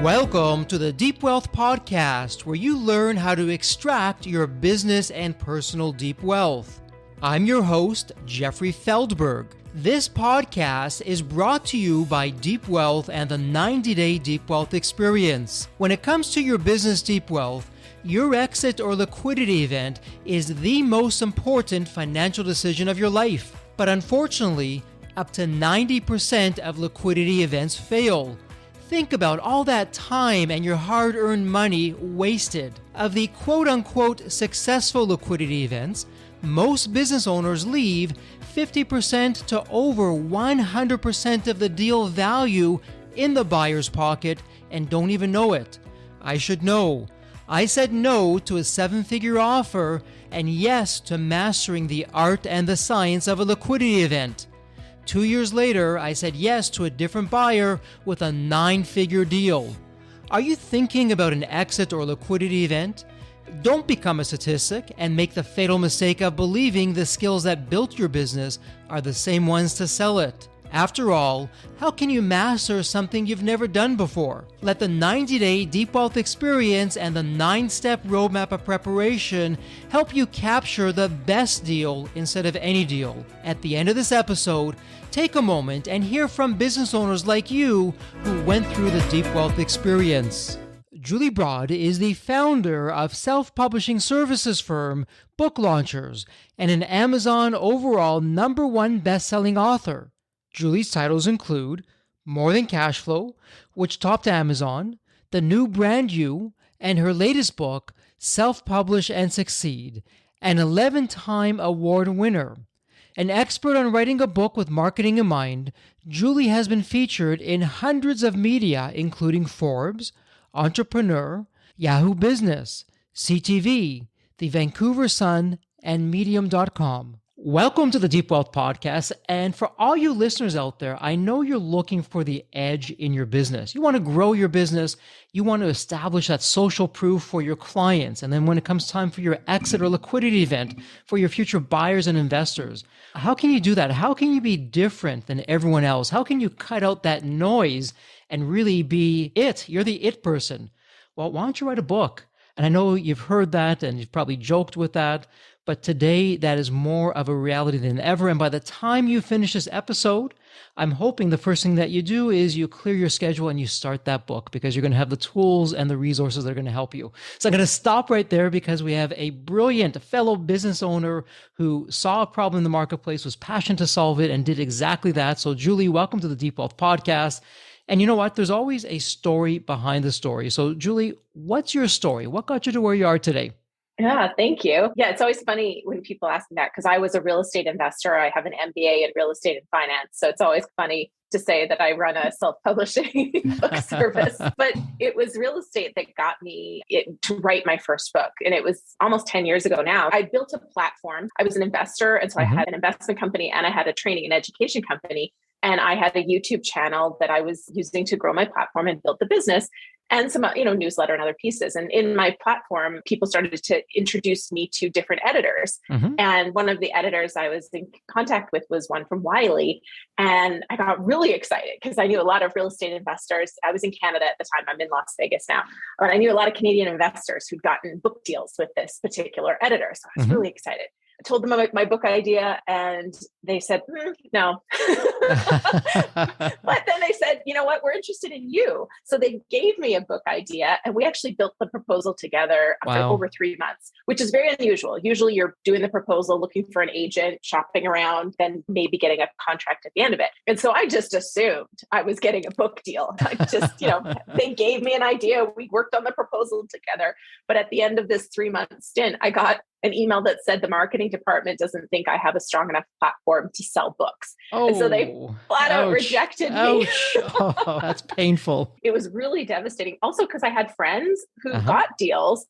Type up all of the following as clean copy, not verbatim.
Welcome to the Deep Wealth Podcast, where you learn how to extract your business and personal deep wealth. I'm your host, Jeffrey Feldberg. This podcast is brought to you by Deep Wealth and the 90-Day Deep Wealth Experience. When it comes to your business deep wealth, your exit or liquidity event is the most important financial decision of your life. But unfortunately, up to 90% of liquidity events fail. Think about all that time and your hard-earned money wasted. Of the quote-unquote successful liquidity events, most business owners leave 50% to over 100% of the deal value in the buyer's pocket and don't even know it. I should know. I said no to a seven-figure offer and yes to mastering the art and the science of a liquidity event. 2 years later, I said yes to a different buyer with a 9-figure deal. Are you thinking about an exit or liquidity event? Don't become a statistic and make the fatal mistake of believing the skills that built your business are the same ones to sell it. After all, how can you master something you've never done before? Let the 90-Day Deep Wealth Experience and the 9-step roadmap of preparation help you capture the best deal instead of any deal. At the end of this episode, take a moment and hear from business owners like you who went through the Deep Wealth Experience. Julie Broad is the founder of self-publishing services firm Book Launchers and an Amazon overall #1 best-selling author. Julie's titles include More Than Cash Flow, which topped Amazon, The New Brand You, and her latest book, Self-Publish and Succeed, an 11-time award winner. An expert on writing a book with marketing in mind, Julie has been featured in hundreds of media, including Forbes, Entrepreneur, Yahoo Business, CTV, The Vancouver Sun, and Medium.com. Welcome to the Deep Wealth Podcast. And for all you listeners out there, I know you're looking for the edge in your business. You want to grow your business. You want to establish that social proof for your clients. And then when it comes time for your exit or liquidity event for your future buyers and investors, how can you do that? How can you be different than everyone else? How can you cut out that noise and really be it? You're the it person. Well, why don't you write a book? And I know you've heard that and you've probably joked with that, but today that is more of a reality than ever. And by the time you finish this episode, I'm hoping the first thing that you do is you clear your schedule and you start that book because you're going to have the tools and the resources that are going to help you. So I'm going to stop right there because we have a brilliant fellow business owner who saw a problem in the marketplace, was passionate to solve it, and did exactly that. So Julie, welcome to the Deep Wealth Podcast. And you know what? There's always a story behind the story. So Julie, what's your story? What got you to where you are today? Yeah, thank you. Yeah, it's always funny when people ask me that because I was a real estate investor. I have an MBA in real estate and finance. So it's always funny to say that I run a self-publishing book service. But it was real estate that got me to write my first book. And it was almost 10 years ago now. I built a platform. I was an investor. And so I had an investment company and I had a training and education company. And I had a YouTube channel that I was using to grow my platform and build the business and some, newsletter and other pieces. And in my platform, people started to introduce me to different editors. And one of the editors I was in contact with was one from Wiley. And I got really excited because I knew a lot of real estate investors. I was in Canada at the time. I'm in Las Vegas now. But I knew a lot of Canadian investors who'd gotten book deals with this particular editor. So I was really excited. I told them about my book idea and they said, no. But then they said, you know what, we're interested in you. So they gave me a book idea and we actually built the proposal together for over 3 months, which is very unusual. Usually you're doing the proposal, looking for an agent, shopping around, then maybe getting a contract at the end of it. And so I just assumed I was getting a book deal. I just, they gave me an idea. We worked on the proposal together. But at the end of this 3-month stint, I got an email that said the marketing department doesn't think I have a strong enough platform to sell books. And so they flat out rejected me. Oh, that's painful. It was really devastating. Also, because I had friends who got deals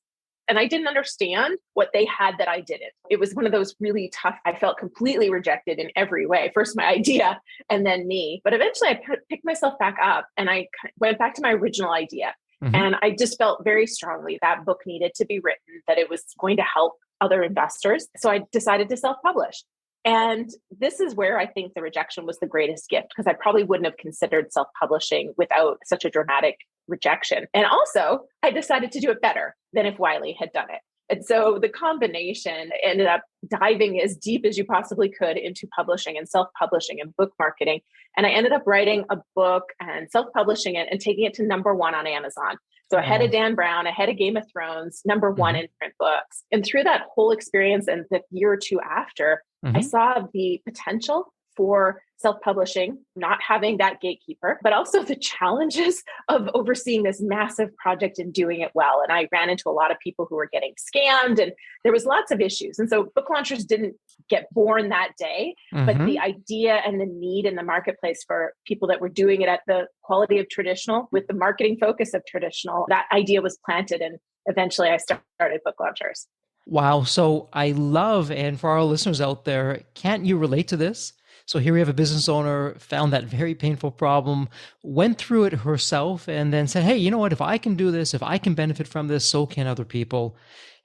and I didn't understand what they had that I didn't. It was one of those really tough, I felt completely rejected in every way. First my idea and then me. But eventually I picked myself back up and I went back to my original idea. And I just felt very strongly that book needed to be written, that it was going to help other investors. So I decided to self-publish. And this is where I think the rejection was the greatest gift, because I probably wouldn't have considered self-publishing without such a dramatic rejection. And also, I decided to do it better than if Wiley had done it. And so the combination ended up diving as deep as you possibly could into publishing and self-publishing and book marketing. And I ended up writing a book and self-publishing it and taking it to #1 on Amazon. So ahead of Dan Brown, ahead of Game of Thrones, #1 in print books. And through that whole experience and the year or two after, I saw the potential for self-publishing, not having that gatekeeper, but also the challenges of overseeing this massive project and doing it well. And I ran into a lot of people who were getting scammed, and there was lots of issues. And so book launchers didn't get born that day, but the idea and the need in the marketplace for people that were doing it at the quality of traditional with the marketing focus of traditional, that idea was planted. And eventually I started Book Launchers. Wow. So I love, and for our listeners out there, can't you relate to this? So here we have a business owner, found that very painful problem, went through it herself, and then said, hey, you know what? If I can do this, if I can benefit from this, so can other people.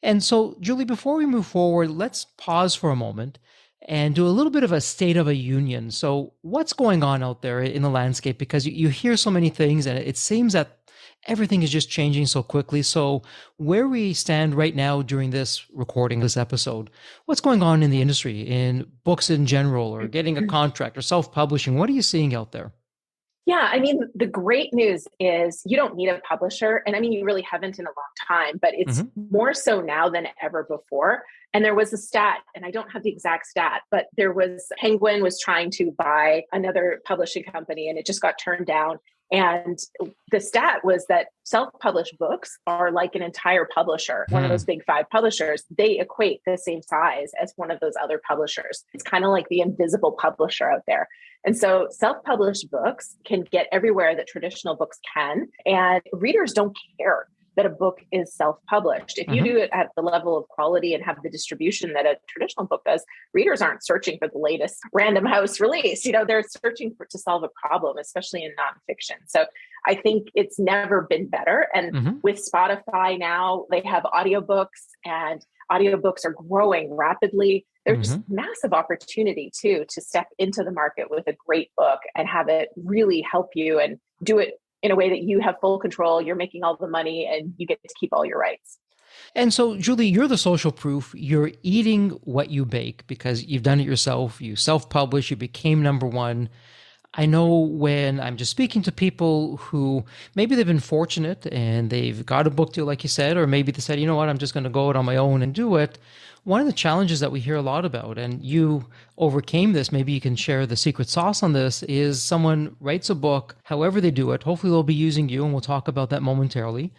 And so, Julie, before we move forward, let's pause for a moment and do a little bit of a state of a union. So what's going on out there in the landscape? Because you hear so many things, and it seems that everything is just changing so quickly. So where we stand right now during this recording, this episode, what's going on in the industry, in books in general, or getting a contract or self-publishing? What are you seeing out there? Yeah, I mean, the great news is you don't need a publisher. And I mean, you really haven't in a long time, but it's more so now than ever before. And there was a stat, and I don't have the exact stat, but there was Penguin was trying to buy another publishing company and it just got turned down. And the stat was that self-published books are like an entire publisher, one of those big 5 publishers. They equate the same size as one of those other publishers. It's kind of like the invisible publisher out there. And so self-published books can get everywhere that traditional books can, and readers don't care that a book is self-published. If you do it at the level of quality and have the distribution that a traditional book does, readers aren't searching for the latest Random House release. They're searching to solve a problem, especially in nonfiction. So I think it's never been better. And with Spotify now, they have audiobooks, and audiobooks are growing rapidly. There's massive opportunity too to step into the market with a great book and have it really help you and do it in a way that you have full control, you're making all the money, and you get to keep all your rights. And so, Julie, you're the social proof. You're eating what you bake because you've done it yourself. You self-publish, you became #1. I know when I'm just speaking to people who maybe they've been fortunate and they've got a book deal, like you said, or maybe they said, you know what, I'm just going to go out on my own and do it. One of the challenges that we hear a lot about, and you overcame this, maybe you can share the secret sauce on this, is someone writes a book, however they do it, hopefully they'll be using you, and we'll talk about that momentarily.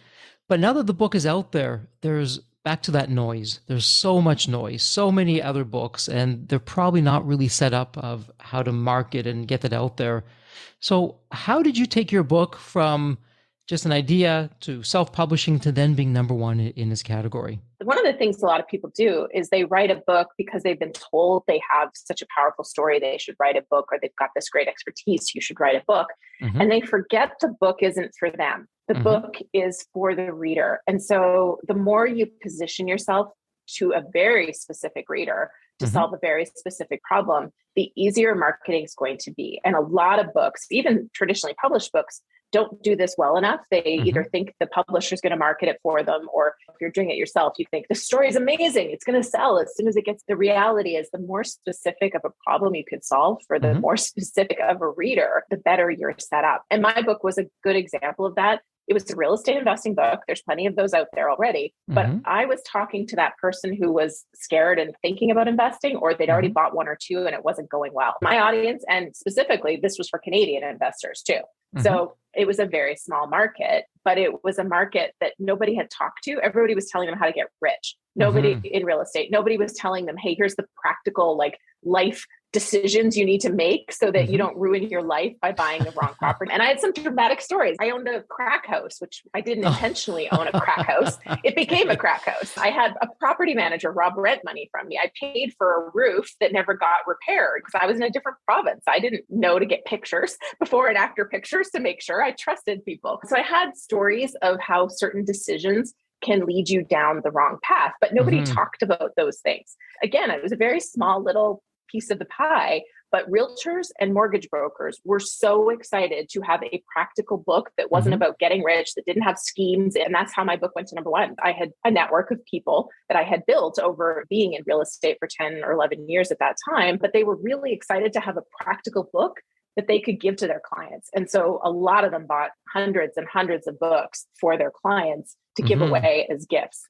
But now that the book is out there, there's back to that noise. There's so much noise, so many other books, and they're probably not really set up of how to market and get that out there. So how did you take your book from just an idea to self-publishing to then being #1 in this category? One of the things a lot of people do is they write a book because they've been told they have such a powerful story, they should write a book, or they've got this great expertise, you should write a book. And they forget the book isn't for them. The book is for the reader. And so the more you position yourself to a very specific reader to solve a very specific problem, the easier marketing is going to be. And a lot of books, even traditionally published books, don't do this well enough. They either think the publisher is going to market it for them, or if you're doing it yourself, you think the story is amazing, it's going to sell as soon as it gets. The reality is the more specific of a problem you could solve for the more specific of a reader, the better you're set up. And my book was a good example of that. It was a real estate investing book. There's plenty of those out there already. But I was talking to that person who was scared and thinking about investing, or they'd already bought 1 or 2 and it wasn't going well. My audience, and specifically, this was for Canadian investors too. So it was a very small market, but it was a market that nobody had talked to. Everybody was telling them how to get rich. Nobody in real estate, nobody was telling them, hey, here's the practical life decisions you need to make so that you don't ruin your life by buying the wrong property. And I had some dramatic stories. I owned a crack house, which I didn't intentionally own a crack house. It became a crack house. I had a property manager rob rent money from me. I paid for a roof that never got repaired because I was in a different province. I didn't know to get pictures, before and after pictures, to make sure I trusted people. So I had stories of how certain decisions can lead you down the wrong path, but nobody talked about those things. Again, it was a very small little piece of the pie, But realtors and mortgage brokers were so excited to have a practical book that wasn't about getting rich, that didn't have schemes. And that's how my book went to number one. I had a network of people that I had built over being in real estate for 10 or 11 years at that time, but they were really excited to have a practical book that they could give to their clients. And so a lot of them bought hundreds and hundreds of books for their clients to give away as gifts.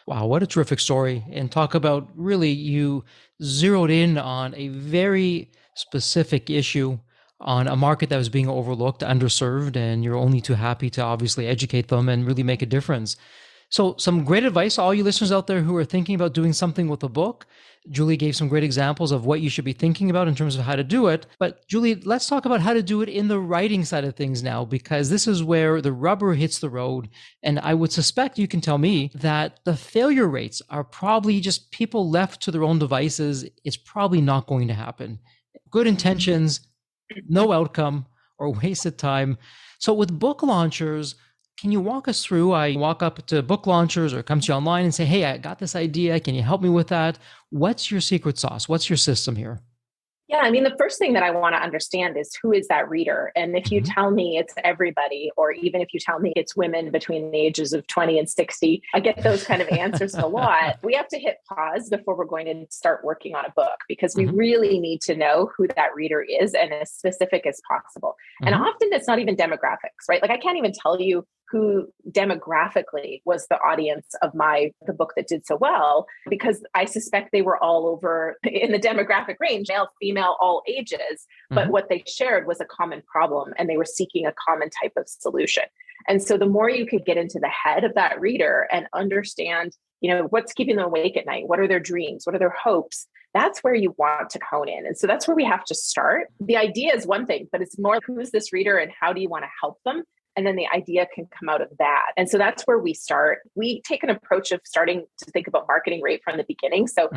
Wow, what a terrific story. And talk about really you zeroed in on a very specific issue on a market that was being overlooked, underserved, and you're only too happy to obviously educate them and really make a difference. So some great advice, all you listeners out there who are thinking about doing something with a book. Julie gave some great examples of what you should be thinking about in terms of how to do it. But Julie, let's talk about how to do it in the writing side of things now, because this is where the rubber hits the road. And I would suspect you can tell me that the failure rates are probably just people left to their own devices. It's probably not going to happen. Good intentions, no outcome, or wasted time. So with book launchers, can you walk us through? I walk up to book launchers or come to you online and say, hey, I got this idea. Can you help me with that? What's your secret sauce? What's your system here? Yeah, I mean, the first thing that I want to understand is who is that reader? And if you tell me it's everybody, or even if you tell me it's women between the ages of 20 and 60, I get those kind of answers a lot. We have to hit pause before we're going to start working on a book, because we really need to know who that reader is and as specific as possible. And often it's not even demographics, right? Like I can't even tell you who demographically was the audience of the book that did so well, because I suspect they were all over in the demographic range, male, female, all ages. But what they shared was a common problem, and they were seeking a common type of solution. And so the more you could get into the head of that reader and understand, what's keeping them awake at night? What are their dreams? What are their hopes? That's where you want to hone in. And so that's where we have to start. The idea is one thing, but it's more who's this reader and how do you want to help them? And then the idea can come out of that. And so that's where we start. We take an approach of starting to think about marketing right from the beginning. So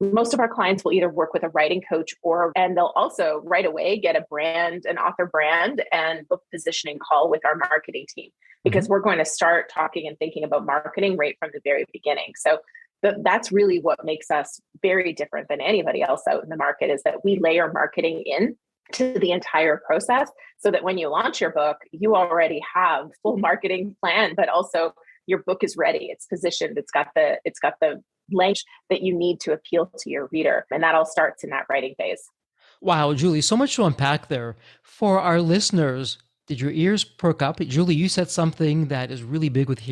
most of our clients will either work with a writing coach and they'll also right away get an author brand and book positioning call with our marketing team, because we're going to start talking and thinking about marketing right from the very beginning. So that's really what makes us very different than anybody else out in the market, is that we layer marketing in to the entire process, so that when you launch your book, you already have full marketing plan, but also your book is ready. It's positioned. It's got the language that you need to appeal to your reader. And that all starts in that writing phase. Wow, Julie, so much to unpack there. For our listeners, did your ears perk up? Julie, you said something that is really big with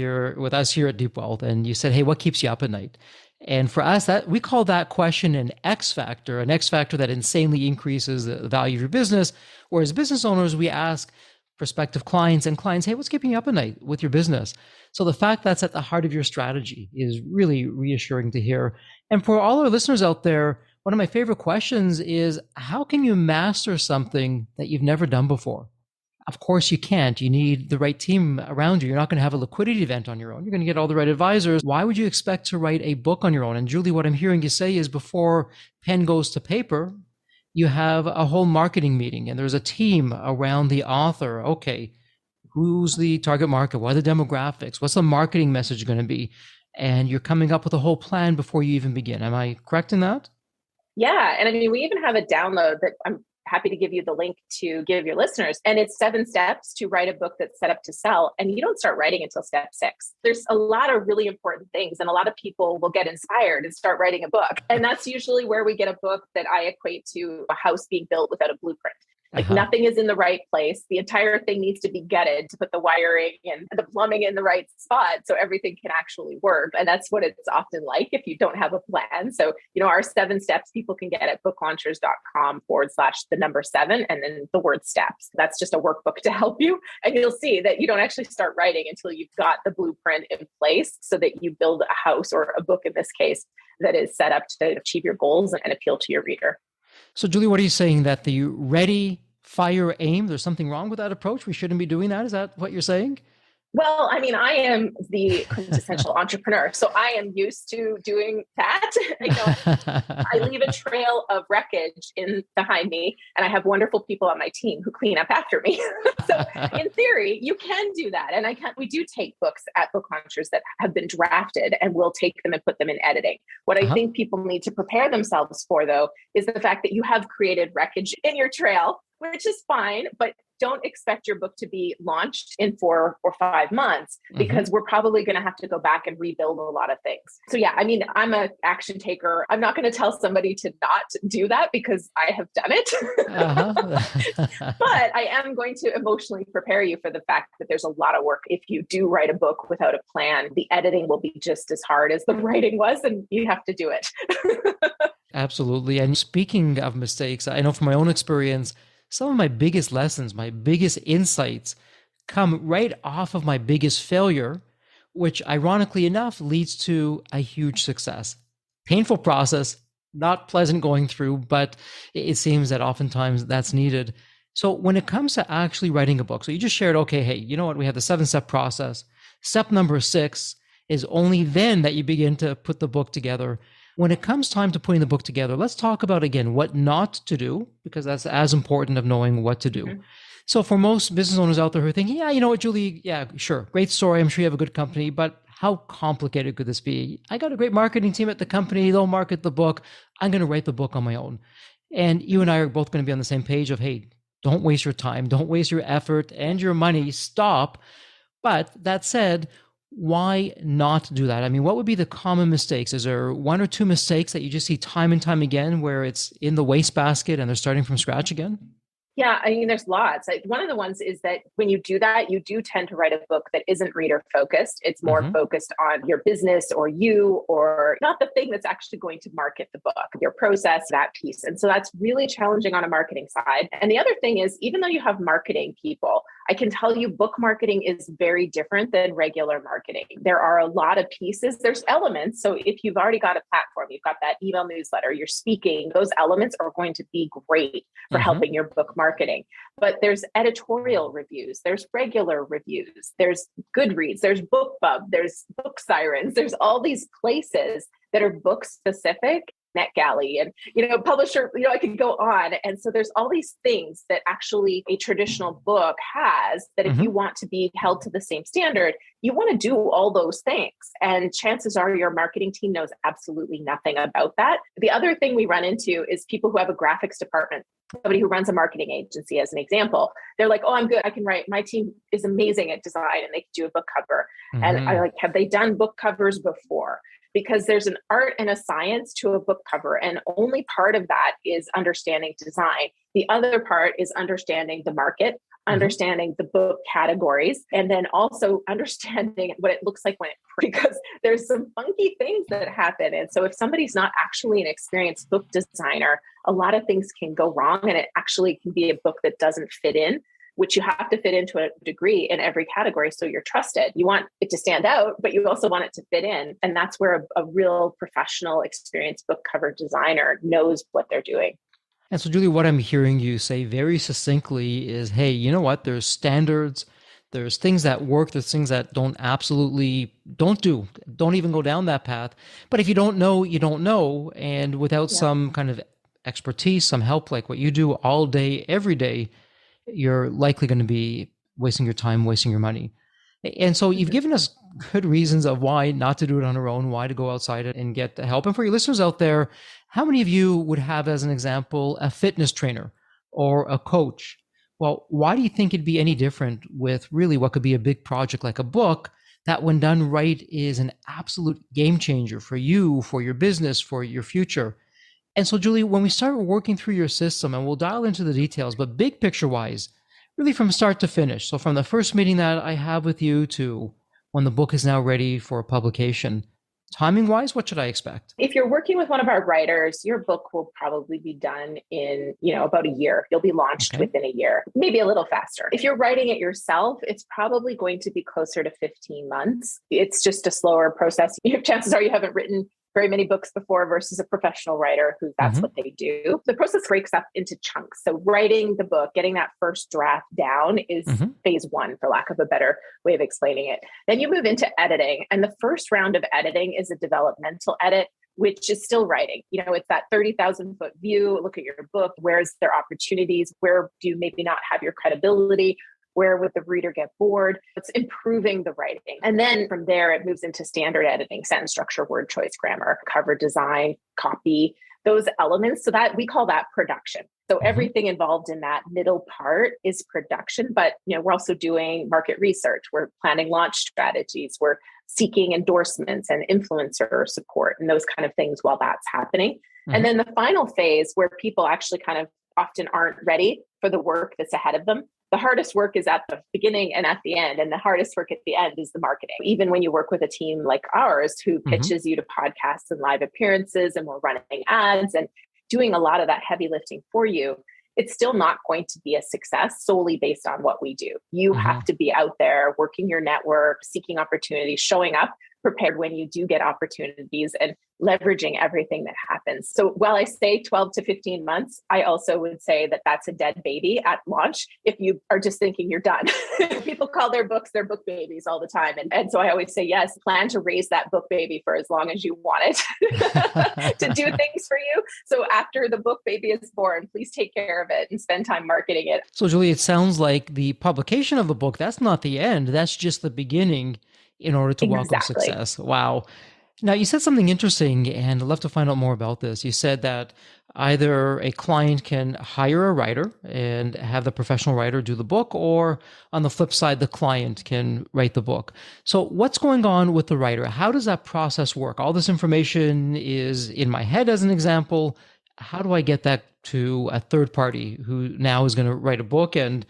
us here at Deep Wealth. And you said, hey, what keeps you up at night? And for us, that we call that question an X factor that insanely increases the value of your business. Whereas business owners, we ask prospective clients, hey, what's keeping you up at night with your business? So the fact that's at the heart of your strategy is really reassuring to hear. And for all our listeners out there, one of my favorite questions is, how can you master something that you've never done before? Of course you can't. You need the right team around you. You're not going to have a liquidity event on your own. You're going to get all the right advisors. Why would you expect to write a book on your own? And Julie, what I'm hearing you say is before pen goes to paper, you have a whole marketing meeting and there's a team around the author. Okay, who's the target market? What are the demographics? What's the marketing message going to be? And you're coming up with a whole plan before you even begin. Am I correct in that? Yeah. And I mean, we even have a download that I'm happy to give you the link to give your listeners. And it's 7 steps to write a book that's set up to sell. And you don't start writing until step 6. There's a lot of really important things. And a lot of people will get inspired and start writing a book. And that's usually where we get a book that I equate to a house being built without a blueprint. Like nothing is in the right place. The entire thing needs to be gutted to put the wiring and the plumbing in the right spot so everything can actually work. And that's what it's often like if you don't have a plan. So, our 7 steps people can get at booklaunchers.com/7 and then the word steps. That's just a workbook to help you. And you'll see that you don't actually start writing until you've got the blueprint in place so that you build a house, or a book in this case, that is set up to achieve your goals and appeal to your reader. So Julie, what are you saying? That the ready, fire, aim, there's something wrong with that approach? We shouldn't be doing that? Is that what you're saying? Well, I mean, I am the quintessential entrepreneur, so I am used to doing that. I leave a trail of wreckage behind me, and I have wonderful people on my team who clean up after me. So, in theory, you can do that, and we do take books at book launchers that have been drafted, and we'll take them and put them in editing. What I think people need to prepare themselves for, though, is the fact that you have created wreckage in your trail, which is fine, but don't expect your book to be launched in 4 or 5 months, because we're probably going to have to go back and rebuild a lot of things. So yeah, I mean, I'm an action taker. I'm not going to tell somebody to not do that because I have done it. But I am going to emotionally prepare you for the fact that there's a lot of work. If you do write a book without a plan, the editing will be just as hard as the writing was, and you have to do it. Absolutely. And speaking of mistakes, I know from my own experience, some of my biggest lessons, my biggest insights come right off of my biggest failure, which ironically enough leads to a huge success. Painful process, not pleasant going through, but it seems that oftentimes that's needed. So when it comes to actually writing a book, so you just shared, okay, hey, you know what? We have the 7-step process. Step number 6 is only then that you begin to put the book together. When it comes time to putting the book together, let's talk about, again, what not to do, because that's as important of knowing what to do. So for most business owners out there who are thinking, yeah, you know what, Julie, yeah, sure, great story. I'm sure you have a good company, but how complicated could this be? I got a great marketing team at the company. They'll market the book. I'm going to write the book on my own. And you and I are both going to be on the same page of, hey, don't waste your time. Don't waste your effort and your money. Stop. But that said, why not do that? I mean, what would be the common mistakes? Is there 1 or 2 mistakes that you just see time and time again where it's in the wastebasket and they're starting from scratch again? Yeah, I mean, there's lots. One of the ones is that when you do that, you do tend to write a book that isn't reader focused. It's more focused on your business or you, or not the thing that's actually going to market the book, your process, that piece. And so that's really challenging on a marketing side. And the other thing is, even though you have marketing people, I can tell you book marketing is very different than regular marketing. There are a lot of pieces, there's elements. So if you've already got a platform, you've got that email newsletter, you're speaking, those elements are going to be great for helping your book marketing. But there's editorial reviews, there's regular reviews, there's Goodreads, there's BookBub, there's Book Sirens, there's all these places that are book specific. NetGalley and, publisher, I could go on. And so there's all these things that actually a traditional book has that if you want to be held to the same standard, you want to do all those things. And chances are your marketing team knows absolutely nothing about that. The other thing we run into is people who have a graphics department, somebody who runs a marketing agency, as an example. They're like, oh, I'm good. I can write. My team is amazing at design and they can do a book cover. And I have they done book covers before? Because there's an art and a science to a book cover. And only part of that is understanding design. The other part is understanding the market, understanding the book categories, and then also understanding what it looks like when because there's some funky things that happen. And so if somebody's not actually an experienced book designer, a lot of things can go wrong. And it actually can be a book that doesn't fit in, which you have to fit into a degree in every category. So you're trusted. You want it to stand out, but you also want it to fit in. And that's where a real professional, experienced book cover designer knows what they're doing. And so, Julie, what I'm hearing you say very succinctly is, hey, you know what? There's standards, there's things that work, there's things that don't even go down that path. But if you don't know, you don't know. And without some kind of expertise, some help like what you do all day, every day, you're likely going to be wasting your time, wasting your money. And so you've given us good reasons of why not to do it on our own, why to go outside and get the help. And for your listeners out there, how many of you would have, as an example, a fitness trainer or a coach? Well, why do you think it'd be any different with really what could be a big project like a book that, when done right, is an absolute game changer for you, for your business, for your future? And so, Julie, when we start working through your system, and we'll dial into the details, but big picture wise, really from start to finish. So from the first meeting that I have with you to when the book is now ready for publication, timing wise, what should I expect? If you're working with one of our writers, your book will probably be done in, about a year. You'll be launched within a year, maybe a little faster. If you're writing it yourself, it's probably going to be closer to 15 months. It's just a slower process. Chances are you haven't written very many books before versus a professional writer who that's what they do. The process breaks up into chunks. So writing the book, getting that first draft down is phase one, for lack of a better way of explaining it. Then you move into editing. And the first round of editing is a developmental edit, which is still writing. It's that 30,000 foot view. Look at your book. Where's there opportunities? Where do you maybe not have your credibility? Where would the reader get bored? It's improving the writing. And then from there, it moves into standard editing, sentence structure, word choice, grammar, cover design, copy, those elements. So that we call that production. So everything involved in that middle part is production, but we're also doing market research. We're planning launch strategies. We're seeking endorsements and influencer support and those kind of things while that's happening. And then the final phase where people actually kind of often aren't ready for the work that's ahead of them. The hardest work is at the beginning and at the end, and the hardest work at the end is the marketing. Even when you work with a team like ours who pitches you to podcasts and live appearances, and we're running ads and doing a lot of that heavy lifting for you, it's still not going to be a success solely based on what we do. You have to be out there working your network, seeking opportunities, showing up prepared when you do get opportunities, and leveraging everything that happens. So while I say 12 to 15 months, I also would say that that's a dead baby at launch if you are just thinking you're done. People call their books their book babies all the time. And so I always say, yes, plan to raise that book baby for as long as you want it to do things for you. So after the book baby is born, please take care of it and spend time marketing it. So Julie, it sounds like the publication of the book, that's not the end. That's just the beginning in order to welcome success. Wow. Now, you said something interesting, and I'd love to find out more about this. You said that either a client can hire a writer and have the professional writer do the book, or on the flip side, the client can write the book. So what's going on with the writer? How does that process work? All this information is in my head, as an example. How do I get that to a third party who now is going to write a book? And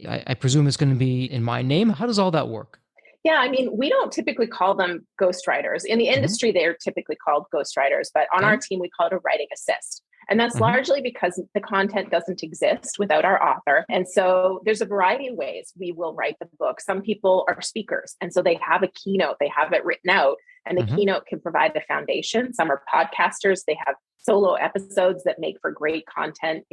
I presume it's going to be in my name. How does all that work? Yeah, I mean, we don't typically call them ghostwriters. In the industry, they're typically called ghostwriters, but on our team, we call it a writing assist. And that's largely because the content doesn't exist without our author. And so there's a variety of ways we will write the book. Some people are speakers, and so they have a keynote, they have it written out, and the keynote can provide the foundation. Some are podcasters, they have solo episodes that make for great content.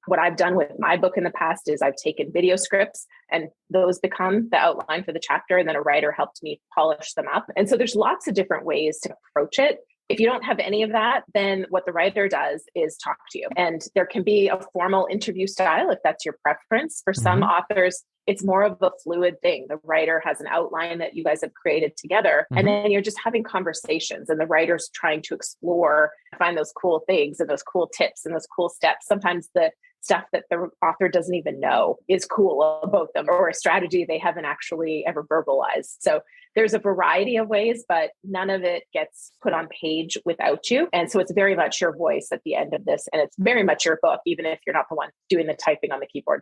What I've done with my book in the past is I've taken video scripts and those become the outline for the chapter. And then a writer helped me polish them up. And so there's lots of different ways to approach it. If you don't have any of that, then what the writer does is talk to you. And there can be a formal interview style if that's your preference. For some authors, it's more of a fluid thing. The writer has an outline that you guys have created together, and then you're just having conversations, and the writer's trying to explore, find those cool things and those cool tips and those cool steps. Sometimes the stuff that the author doesn't even know is cool about them, or a strategy they haven't actually ever verbalized. So there's a variety of ways, but none of it gets put on page without you. And so it's very much your voice at the end of this. And it's very much your book, even if you're not the one doing the typing on the keyboard.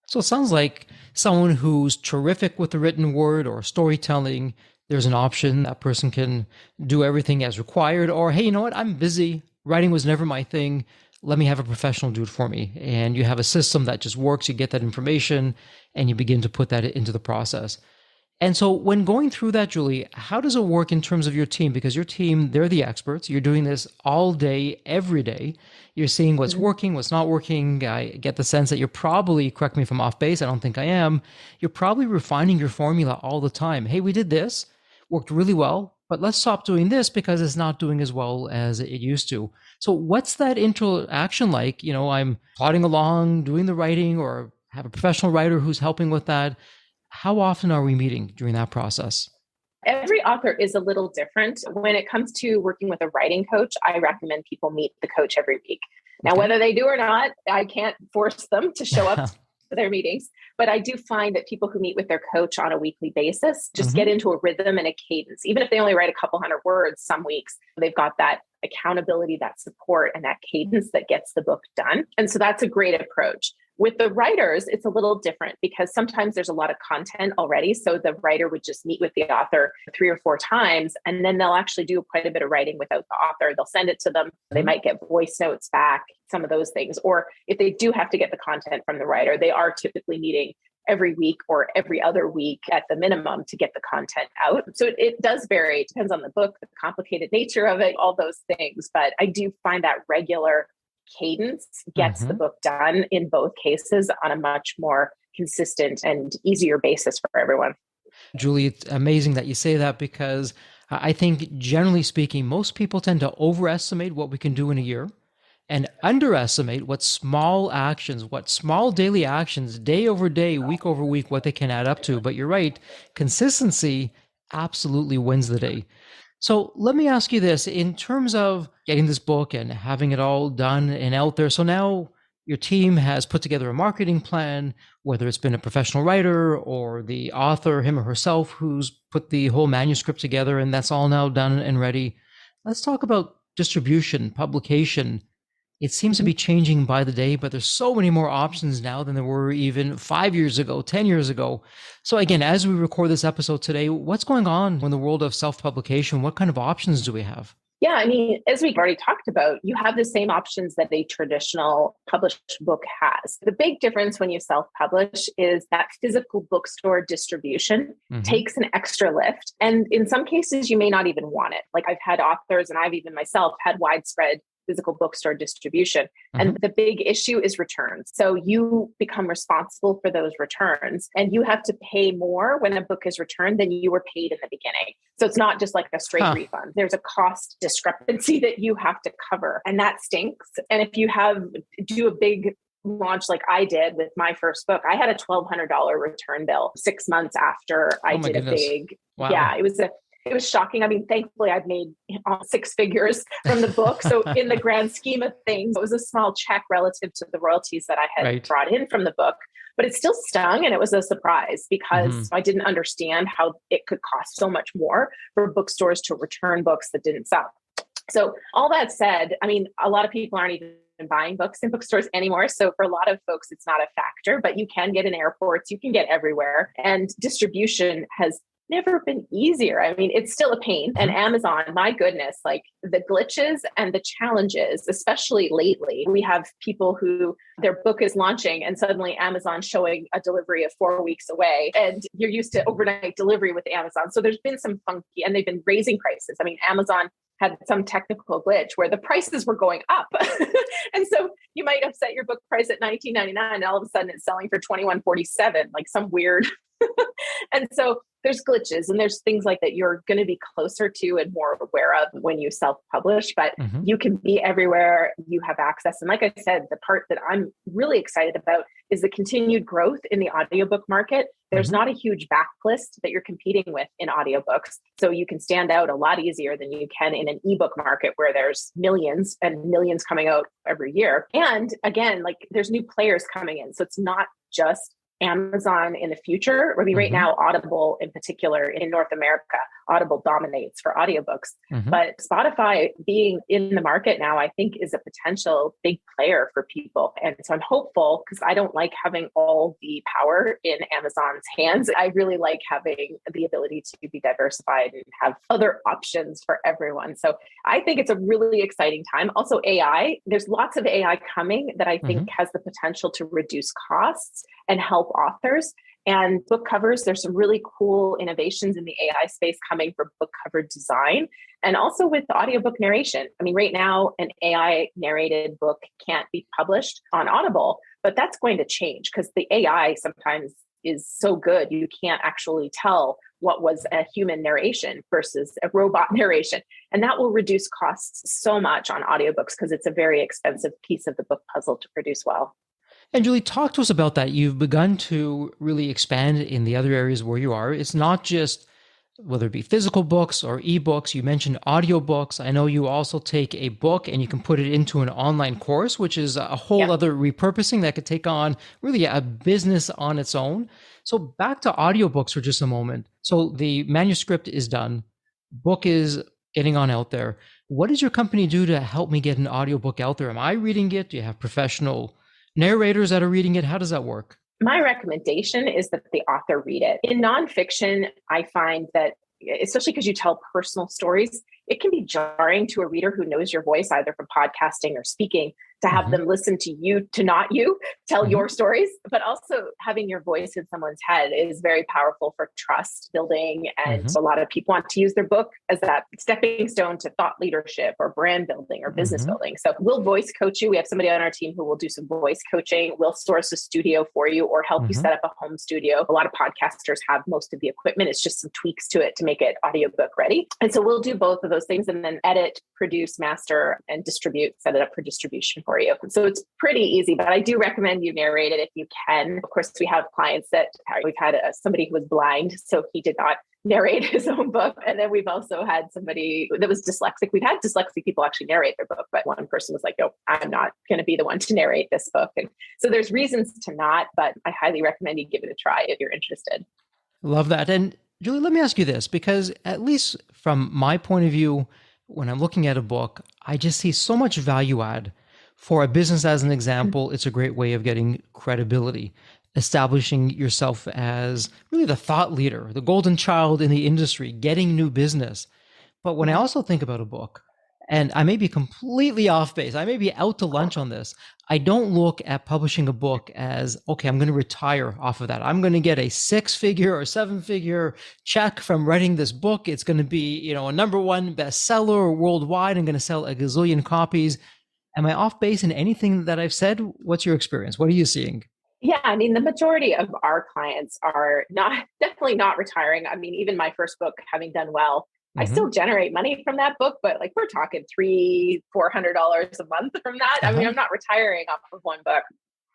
So it sounds like someone who's terrific with the written word or storytelling, there's an option that person can do everything as required. Or, hey, you know what? I'm busy. Writing was never my thing. Let me have a professional do it for me. And you have a system that just works. You get that information and you begin to put that into the process. And so when going through that, Julie, how does it work in terms of your team? Because your team, they're the experts. You're doing this all day, every day. You're seeing what's working, what's not working. I get the sense that you're probably, correct me if I'm off base, I don't think I am, you're probably refining your formula all the time. Hey, we did this, worked really well, but let's stop doing this because it's not doing as well as it used to. So what's that interaction like? I'm plodding along, doing the writing, or have a professional writer who's helping with that. How often are we meeting during that process? Every author is a little different. When it comes to working with a writing coach, I recommend people meet the coach every week. Now, whether they do or not, I can't force them to show up to their meetings. But I do find that people who meet with their coach on a weekly basis just get into a rhythm and a cadence. Even if they only write a couple hundred words, some weeks they've got that accountability, that support, and that cadence that gets the book done. And so that's a great approach. With the writers, it's a little different because sometimes there's a lot of content already. So the writer would just meet with the author 3 or 4 times, and then they'll actually do quite a bit of writing without the author. They'll send it to them. They might get voice notes back, some of those things. Or if they do have to get the content from the writer, they are typically meeting every week or every other week at the minimum to get the content out. So it does vary. It depends on the book, the complicated nature of it, all those things. But I do find that regular cadence gets the book done in both cases on a much more consistent and easier basis for everyone. Julie, it's amazing that you say that, because I think generally speaking, most people tend to overestimate what we can do in a year and underestimate what small actions, what small daily actions, day over day, week over week, what they can add up to. But you're right, consistency absolutely wins the day. So let me ask you this, in terms of getting this book and having it all done and out there. So now your team has put together a marketing plan, whether it's been a professional writer or the author, him or herself, who's put the whole manuscript together, and that's all now done and ready. Let's talk about distribution, publication. It seems to be changing by the day, but there's so many more options now than there were even 5 years ago, 10 years ago. So again, as we record this episode today, what's going on in the world of self-publication? What kind of options do we have? Yeah, I mean, as we've already talked about, you have the same options that a traditional published book has. The big difference when you self-publish is that physical bookstore distribution takes an extra lift. And in some cases, you may not even want it. Like I've had authors, and I've even myself had widespread physical bookstore distribution. And the big issue is returns. So you become responsible for those returns, and you have to pay more when a book is returned than you were paid in the beginning. So it's not just like a straight refund. There's a cost discrepancy that you have to cover, and that stinks. And if you do a big launch like I did with my first book, I had a $1,200 return bill 6 months after I did a big, it was shocking. I mean, thankfully, I've made 6 figures from the book. So in the grand scheme of things, it was a small check relative to the royalties that I had brought in from the book. But it still stung, and it was a surprise because I didn't understand how it could cost so much more for bookstores to return books that didn't sell. So all that said, I mean, a lot of people aren't even buying books in bookstores anymore. So for a lot of folks, it's not a factor, but you can get in airports, you can get everywhere. And distribution has never been easier. I mean, it's still a pain. And Amazon, my goodness, like the glitches and the challenges, especially lately, we have people who their book is launching and suddenly Amazon showing a delivery of 4 weeks away. And you're used to overnight delivery with Amazon. So there's been some funky, and they've been raising prices. I mean, Amazon had some technical glitch where the prices were going up. And so you might have set your book price at $19.99 and all of a sudden it's selling for $21.47, like some weird. And so there's glitches and there's things like that you're going to be closer to and more aware of when you self-publish, but you can be everywhere, you have access. And like I said, the part that I'm really excited about is the continued growth in the audiobook market. There's not a huge backlist that you're competing with in audiobooks. So you can stand out a lot easier than you can in an ebook market where there's millions and millions coming out every year. And again, like there's new players coming in. So it's not just Amazon in the future. I mean, right now, Audible in particular in North America, Audible dominates for audiobooks. But Spotify being in the market now, I think is a potential big player for people. And so I'm hopeful because I don't like having all the power in Amazon's hands. I really like having the ability to be diversified and have other options for everyone. So I think it's a really exciting time. Also AI, there's lots of AI coming that I think has the potential to reduce costs and help authors. And book covers, there's some really cool innovations in the AI space coming for book cover design and also with the audiobook narration. I mean, right now, an AI narrated book can't be published on Audible, but that's going to change because the AI sometimes is so good, you can't actually tell what was a human narration versus a robot narration. And that will reduce costs so much on audiobooks because it's a very expensive piece of the book puzzle to produce well. And Julie, talk to us about that. You've begun to really expand in the other areas where you are. It's not just whether it be physical books or ebooks. You mentioned audiobooks. I know you also take a book and you can put it into an online course, which is a whole other repurposing that could take on really a business on its own. So back to audiobooks for just a moment. So the manuscript is done. Book is getting on out there. What does your company do to help me get an audiobook out there? Am I reading it? Do you have professional narrators that are reading it? How does that work? My recommendation is that the author read it. In nonfiction, I find that, especially because you tell personal stories, it can be jarring to a reader who knows your voice, either from podcasting or speaking, to have them listen to you, to not you, tell your stories, but also having your voice in someone's head is very powerful for trust building. And a lot of people want to use their book as that stepping stone to thought leadership or brand building or business building. So we'll voice coach you. We have somebody on our team who will do some voice coaching. We'll source a studio for you or help you set up a home studio. A lot of podcasters have most of the equipment. It's just some tweaks to it to make it audiobook ready. And so we'll do both of those things and then edit, produce, master, and distribute, set it up for distribution for you. So it's pretty easy, but I do recommend you narrate it if you can. Of course, we have clients that we've had somebody who was blind, so he did not narrate his own book. And then we've also had somebody that was dyslexic. We've had dyslexic people actually narrate their book, but one person was like, no, I'm not going to be the one to narrate this book. And so there's reasons to not, but I highly recommend you give it a try if you're interested. Love that. And Julie, let me ask you this, because at least from my point of view, when I'm looking at a book, I just see so much value add. For a business, as an example, it's a great way of getting credibility, establishing yourself as really the thought leader, the golden child in the industry, getting new business. But when I also think about a book, and I may be completely off base, I may be out to lunch on this, I don't look at publishing a book as, okay, I'm going to retire off of that. I'm going to get a 6-figure or 7-figure check from writing this book. It's going to be, a #1 bestseller worldwide. I'm going to sell a gazillion copies. Am I off base in anything that I've said? What's your experience? What are you seeing? Yeah, I mean, the majority of our clients are definitely not retiring. I mean, even my first book, having done well, I still generate money from that book, but like we're talking $300-400 a month from that. I mean, I'm not retiring off of one book.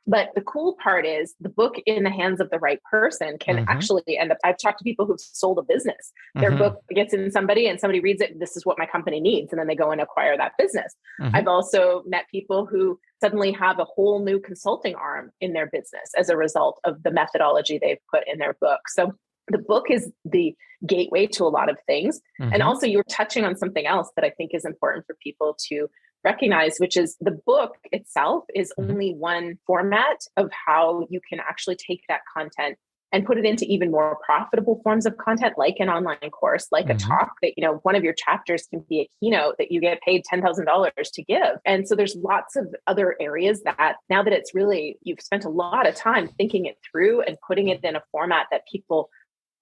But the cool part is the book in the hands of the right person can actually end up. I've talked to people who've sold a business. Their book gets in somebody and somebody reads it. This is what my company needs. And then they go and acquire that business. I've also met people who suddenly have a whole new consulting arm in their business as a result of the methodology they've put in their book. So the book is the gateway to a lot of things. And also you were touching on something else that I think is important for people to recognize, which is the book itself is only one format of how you can actually take that content and put it into even more profitable forms of content, like an online course, like a talk that, one of your chapters can be a keynote that you get paid $10,000 to give. And so there's lots of other areas that now that it's really, you've spent a lot of time thinking it through and putting it in a format that people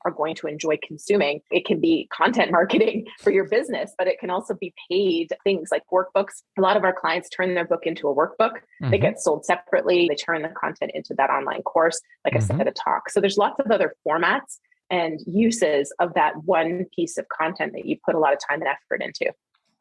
are going to enjoy consuming. It can be content marketing for your business, but it can also be paid things like workbooks. A lot of our clients turn their book into a workbook. They get sold separately. They turn the content into that online course, like I said, a talk. So there's lots of other formats and uses of that one piece of content that you put a lot of time and effort into.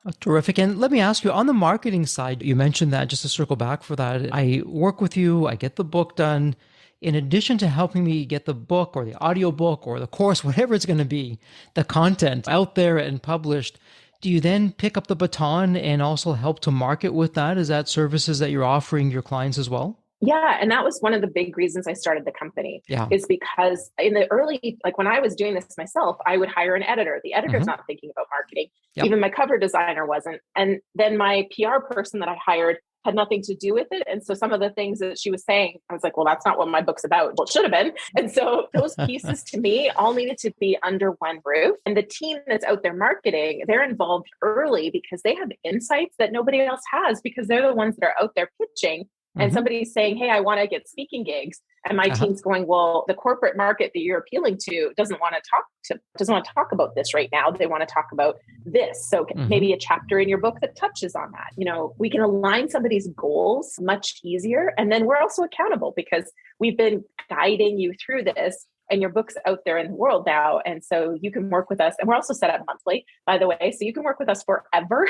Oh, terrific. And let me ask you, on the marketing side, you mentioned that, just to circle back for that, I work with you, I get the book done. In addition to helping me get the book or the audiobook or the course, whatever it's going to be, the content out there and published, do you then pick up the baton and also help to market with that? Is that services that you're offering your clients as well? Yeah. And that was one of the big reasons I started the company is because in the early, like when I was doing this myself, I would hire an editor. The editor's not thinking about marketing. Even my cover designer wasn't. And then my PR person that I hired had nothing to do with it. And so some of the things that she was saying, I was like, well, that's not what my book's about. Well, it should have been. And so those pieces to me all needed to be under one roof. And the team that's out there marketing, they're involved early because they have insights that nobody else has because they're the ones that are out there pitching. And somebody's saying, hey, I want to get speaking gigs. And my team's going, well, the corporate market that you're appealing to doesn't want to talk about this right now. They want to talk about this. So maybe a chapter in your book that touches on that. We can align somebody's goals much easier. And then we're also accountable because we've been guiding you through this. And your book's out there in the world now. And so you can work with us. And we're also set up monthly, by the way. So you can work with us forever.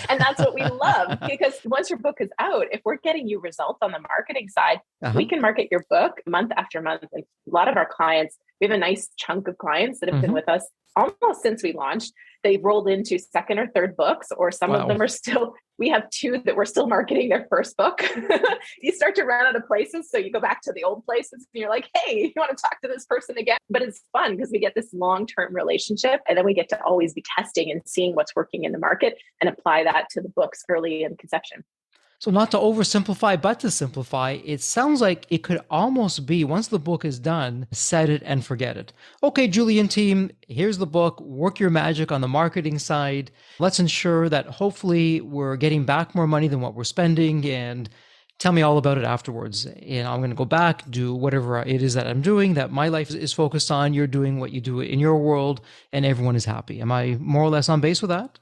And that's what we love. Because once your book is out, if we're getting you results on the marketing side, we can market your book month after month. And a lot of our clients, we have a nice chunk of clients that have been with us almost since we launched. They've rolled into second or third books, or some of them are still, we have 2 that we're still marketing their first book. You start to run out of places. So you go back to the old places and you're like, hey, you want to talk to this person again? But it's fun because we get this long-term relationship and then we get to always be testing and seeing what's working in the market and apply that to the books early in conception. So not to oversimplify, but to simplify, it sounds like it could almost be, once the book is done, set it and forget it. Okay, Julie and team, here's the book. Work your magic on the marketing side. Let's ensure that hopefully we're getting back more money than what we're spending, and tell me all about it afterwards. And I'm going to go back, do whatever it is that I'm doing, that my life is focused on. You're doing what you do in your world, and everyone is happy. Am I more or less on base with that?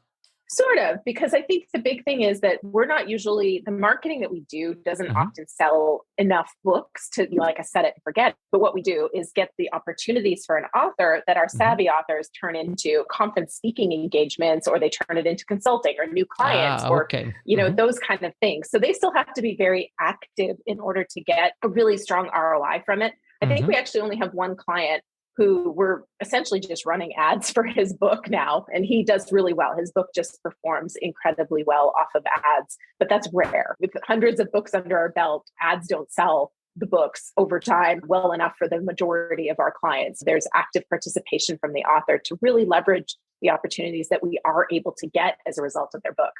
Sort of, because I think the big thing is that we're not usually, the marketing that we do doesn't Mm-hmm. often sell enough books to be like a set it and forget. But what we do is get the opportunities for an author that our savvy authors turn into conference speaking engagements, or they turn it into consulting or new clients, or, Okay. those kind of things. So they still have to be very active in order to get a really strong ROI from it. I think we actually only have one client who we're essentially just running ads for his book now. And he does really well. His book just performs incredibly well off of ads, but that's rare. With hundreds of books under our belt, ads don't sell the books over time well enough for the majority of our clients. There's active participation from the author to really leverage the opportunities that we are able to get as a result of their book.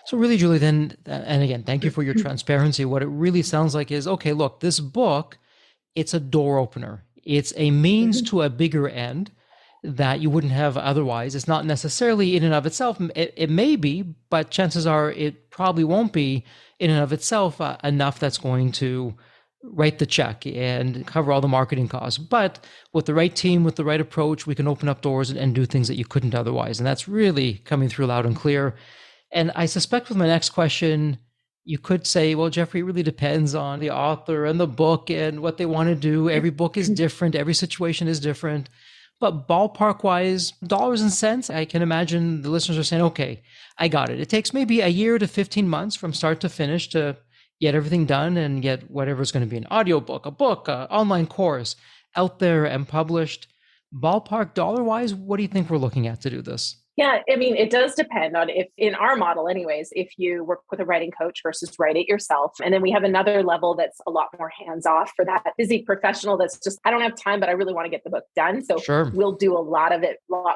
So really, Julie, then, and again, thank you for your transparency. What it really sounds like is, okay, look, this book, it's a door opener. It's a means to a bigger end that you wouldn't have otherwise. It's not necessarily in and of itself. It may be, but chances are it probably won't be in and of itself enough that's going to write the check and cover all the marketing costs. But with the right team, with the right approach, we can open up doors and do things that you couldn't otherwise. And that's really coming through loud and clear. And I suspect with my next question, you could say, well, Jeffrey, it really depends on the author and the book and what they want to do. Every book is different. Every situation is different. But ballpark wise, dollars and cents, I can imagine the listeners are saying, okay, I got it. It takes maybe a year to 15 months from start to finish to get everything done and get whatever's going to be an audiobook, a book, an online course out there and published. Ballpark dollar wise, what do you think we're looking at to do this? Yeah, I mean, it does depend on, if in our model anyways, if you work with a writing coach versus write it yourself. And then we have another level that's a lot more hands off for that busy professional that's just, I don't have time, but I really want to get the book done. So we'll do a lot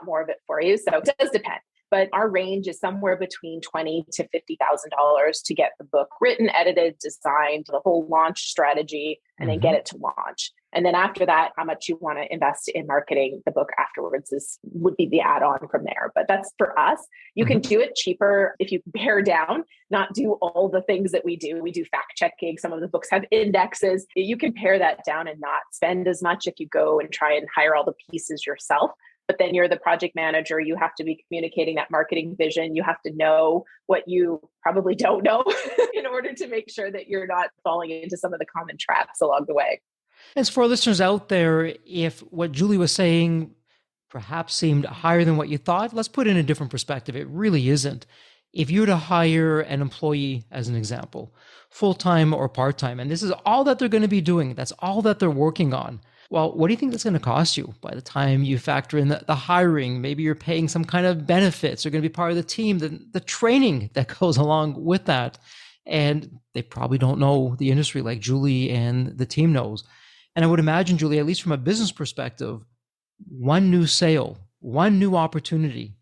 more of it for you. So it does depend. But our range is somewhere between $20,000 to $50,000 to get the book written, edited, designed, the whole launch strategy, and then get it to launch. And then after that, how much you want to invest in marketing the book afterwards would be the add-on from there. But that's for us. You can do it cheaper if you pare down, not do all the things that we do. We do fact checking. Some of the books have indexes. You can pare that down and not spend as much if you go and try and hire all the pieces yourself. But then you're the project manager. You have to be communicating that marketing vision. You have to know what you probably don't know in order to make sure that you're not falling into some of the common traps along the way. As for listeners out there, if what Julie was saying perhaps seemed higher than what you thought, let's put it in a different perspective. It really isn't. If you were to hire an employee, as an example, full-time or part-time, and this is all that they're going to be doing, that's all that they're working on, well, what do you think that's going to cost you by the time you factor in the hiring? Maybe you're paying some kind of benefits. They're going to be part of the team, the training that goes along with that. And they probably don't know the industry like Julie and the team knows. And I would imagine, Julie, at least from a business perspective, one new sale, one new opportunity,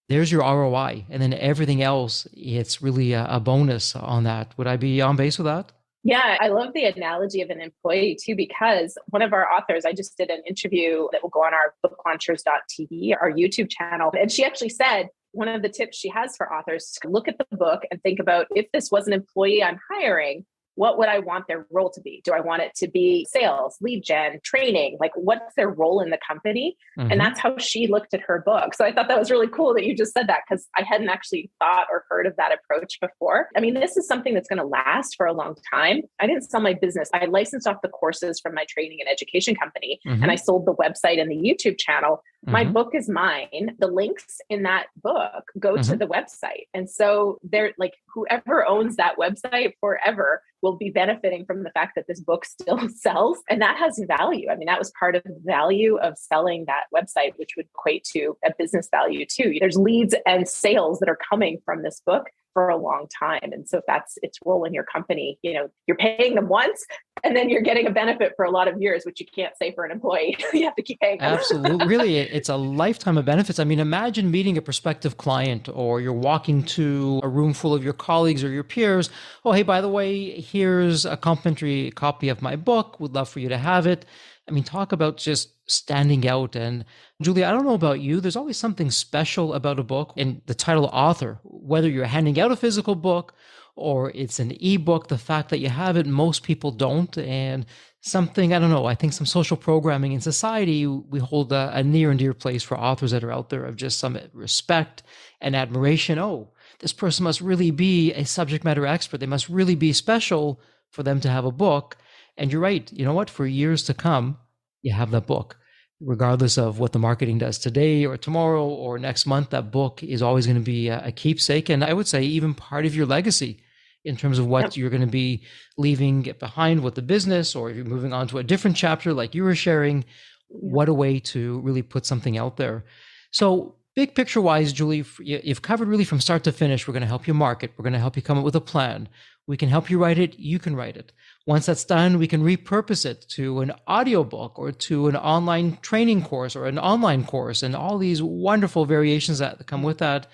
there's your ROI. And then everything else, it's really a bonus on that. Would I be on base with that? Yeah, I love the analogy of an employee too, because one of our authors, I just did an interview that will go on our booklaunchers.tv, our YouTube channel. And she actually said, one of the tips she has for authors is to look at the book and think about, if this was an employee I'm hiring, what would I want their role to be? Do I want it to be sales, lead gen, training? Like, what's their role in the company? And that's how she looked at her book. So I thought that was really cool that you just said that, because I hadn't actually thought or heard of that approach before. I mean, this is something that's going to last for a long time. I didn't sell my business. I licensed off the courses from my training and education company, and I sold the website and the YouTube channel. My book is mine. The links in that book go to the website. And so they're like, whoever owns that website forever will be benefiting from the fact that this book still sells. And that has value. I mean, that was part of the value of selling that website, which would equate to a business value too. There's leads and sales that are coming from this book for a long time. And so if that's its role in your company, you're paying them once and then you're getting a benefit for a lot of years, which you can't say for an employee. You have to keep paying them. Absolutely. Really, it's a lifetime of benefits. I mean, imagine meeting a prospective client, or you're walking to a room full of your colleagues or your peers. Oh, hey, by the way, here's a complimentary copy of my book. Would love for you to have it. I mean, talk about just standing out. And Julie, I don't know about you, there's always something special about a book and the title author, whether you're handing out a physical book or it's an ebook, the fact that you have it, most people don't. And something, I don't know, I think some social programming in society, we hold a near and dear place for authors that are out there of just some respect and admiration. Oh, this person must really be a subject matter expert. They must really be special for them to have a book. And you're right. You know what? For years to come, you have that book. Regardless of what the marketing does today or tomorrow or next month, that book is always going to be a keepsake. And I would say even part of your legacy in terms of what you're going to be leaving behind with the business, or if you're moving on to a different chapter like you were sharing, what a way to really put something out there. So big picture wise, Julie, you've covered really from start to finish. We're going to help you market. We're going to help you come up with a plan. We can help you write it. You can write it. Once that's done, we can repurpose it to an audiobook or to an online training course or an online course, and all these wonderful variations that come with that.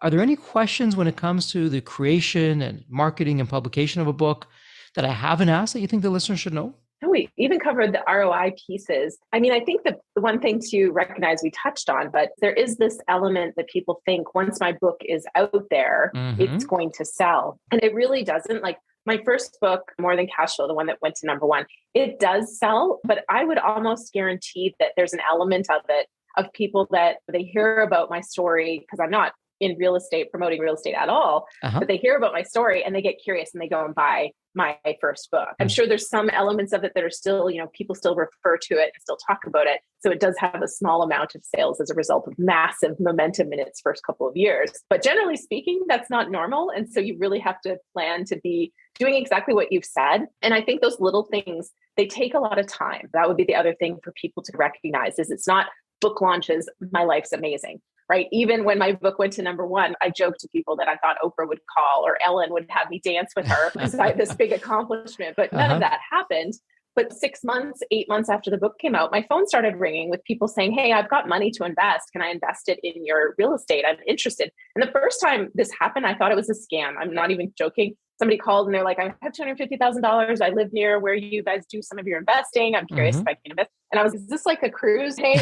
Are there any questions when it comes to the creation and marketing and publication of a book that I haven't asked that you think the listener should know? We even covered the ROI pieces. I mean, I think the one thing to recognize we touched on, but there is this element that people think once my book is out there, it's going to sell. And it really doesn't. Like my first book, More Than Cash Flow, the one that went to #1, it does sell, but I would almost guarantee that there's an element of it, of people that they hear about my story, because I'm not in real estate, promoting real estate at all, but they hear about my story and they get curious and they go and buy my first book. I'm sure there's some elements of it that are still, people still refer to it and still talk about it. So it does have a small amount of sales as a result of massive momentum in its first couple of years. But generally speaking, that's not normal. And so you really have to plan to be doing exactly what you've said. And I think those little things, they take a lot of time. That would be the other thing for people to recognize is it's not book launches, my life's amazing. Right. Even when my book went to #1, I joked to people that I thought Oprah would call or Ellen would have me dance with her because I had this big accomplishment, but none of that happened. But 6 months, 8 months after the book came out, my phone started ringing with people saying, hey, I've got money to invest. Can I invest it in your real estate? I'm interested. And the first time this happened, I thought it was a scam. I'm not even joking. Somebody called and they're like, I have $250,000. I live near where you guys do some of your investing. I'm curious if I can invest. And I was, is this like a cruise? Hey,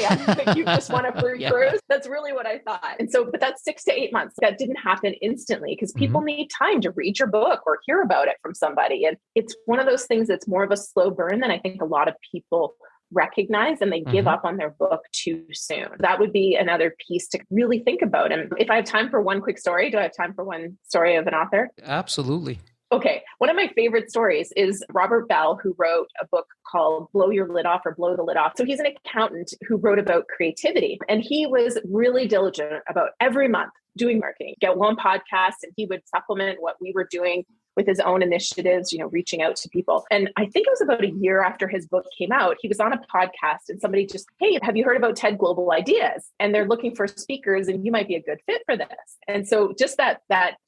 you just want a free cruise? That's really what I thought. And so, but that's 6 to 8 months. That didn't happen instantly because people need time to read your book or hear about it from somebody. And it's one of those things that's more of a slow burn than I think a lot of people recognize, and they give up on their book too soon. That would be another piece to really think about. And if I have time for one quick story, do I have time for one story of an author? Absolutely. Okay. One of my favorite stories is Robert Bell, who wrote a book called Blow Your Lid Off or Blow the Lid Off. So he's an accountant who wrote about creativity, and he was really diligent about every month doing marketing, get one podcast, and he would supplement what we were doing with his own initiatives, reaching out to people. And I think it was about a year after his book came out, he was on a podcast and somebody just, hey, have you heard about TED Global Ideas? And they're looking for speakers and you might be a good fit for this. And so just that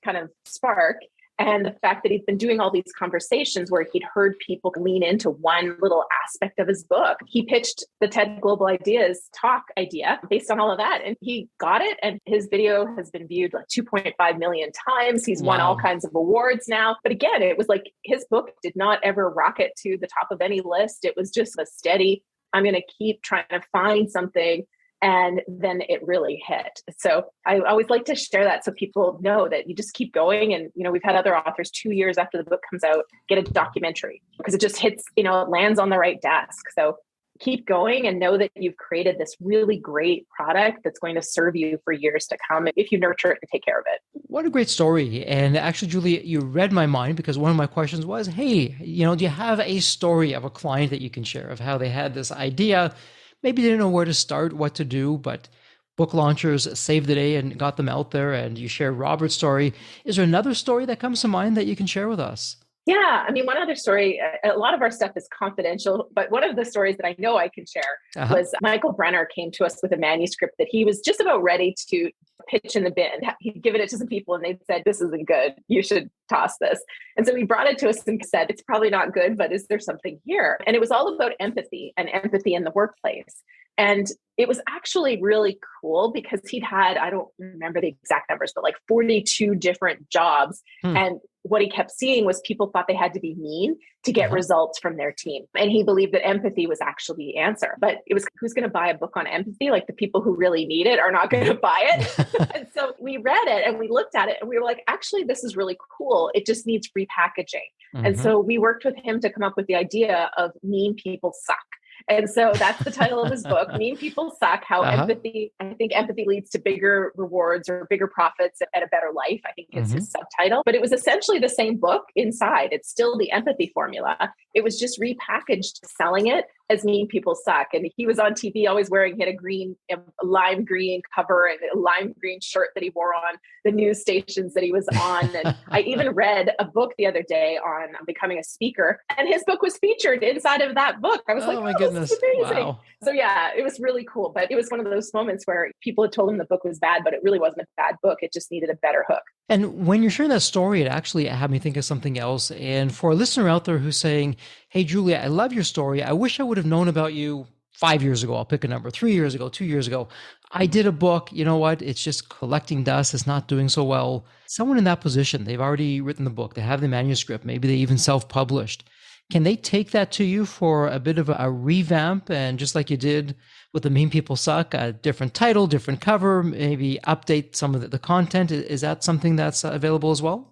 kind of spark, and the fact that he's been doing all these conversations where he'd heard people lean into one little aspect of his book. He pitched the TED Global Ideas talk idea based on all of that. And he got it. And his video has been viewed like 2.5 million times. He's won all kinds of awards now. But again, it was like his book did not ever rocket to the top of any list. It was just a steady, I'm going to keep trying to find something. And then it really hit. So I always like to share that so people know that you just keep going. And, we've had other authors 2 years after the book comes out, get a documentary because it just hits, it lands on the right desk. So keep going and know that you've created this really great product that's going to serve you for years to come if you nurture it and take care of it. What a great story. And actually, Julie, you read my mind because one of my questions was, hey, do you have a story of a client that you can share of how they had this idea? Maybe they didn't know where to start, what to do, but book launchers saved the day and got them out there, and you shared Robert's story. Is there another story that comes to mind that you can share with us? Yeah. I mean, one other story, a lot of our stuff is confidential, but one of the stories that I know I can share was Michael Brenner came to us with a manuscript that he was just about ready to pitch in the bin. He'd given it to some people and they'd said, this isn't good. You should toss this. And so he brought it to us and said, it's probably not good, but is there something here? And it was all about empathy and empathy in the workplace. And it was actually really cool because he'd had, I don't remember the exact numbers, but like 42 different jobs. And what he kept seeing was people thought they had to be mean to get results from their team. And he believed that empathy was actually the answer. But it was, who's going to buy a book on empathy? Like the people who really need it are not going to buy it. And so we read it and we looked at it and we were like, actually, this is really cool. It just needs repackaging. And so we worked with him to come up with the idea of Mean People Suck. And so that's the title of his book, Mean People Suck, How Empathy, I think empathy leads to bigger rewards or bigger profits and a better life, I think is his subtitle. But it was essentially the same book inside. It's still the empathy formula. It was just repackaged, selling it as Mean People Suck. And he was on TV always wearing, he had a lime green cover and a lime green shirt that he wore on the news stations that he was on. And I even read a book the other day on becoming a speaker, and his book was featured inside of that book. I was like, my goodness. This is amazing. Wow. So yeah, it was really cool. But it was one of those moments where people had told him the book was bad, but it really wasn't a bad book. It just needed a better hook. And when you're sharing that story, it actually had me think of something else. And for a listener out there who's saying, hey, Julia, I love your story. I wish I would have known about you 5 years ago. I'll pick a number, 3 years ago, 2 years ago. I did a book. You know what? It's just collecting dust. It's not doing so well. Someone in that position, they've already written the book. They have the manuscript. Maybe they even self-published. Can they take that to you for a bit of a revamp? And just like you did with the Mean People Suck, a different title, different cover, maybe update some of the content. Is that something that's available as well?